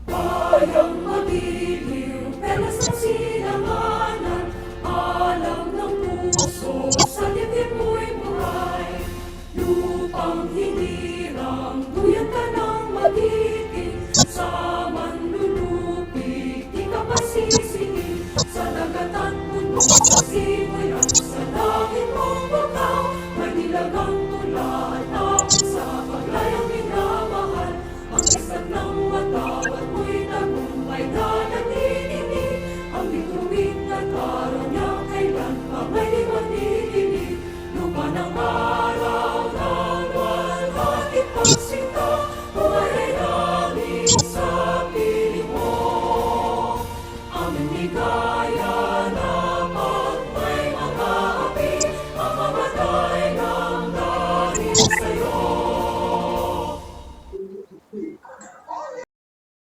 Bayang mabiliw, perlas ng silanganan, alam ng puso, sa dibdib mo'y buhay. Lupang hinirang, duyan ka ng magiting, sa manlulupi, di ka pasisingin. Sa dagat at mundo, sa simoy at sa langit mong bakaw, may nilagang tula at takot sa paglayang minamahal. Ang isat ng matawat mo'y tagumpay na nagtitinig, ang bituin at araw niya kailan pa may di maniginig. Lupa ng araw ng walhati pagsinta, buhay ay namin sa piling mo. Aming ligaya na pag may mga api, mamamatay ng dahil sa'yo.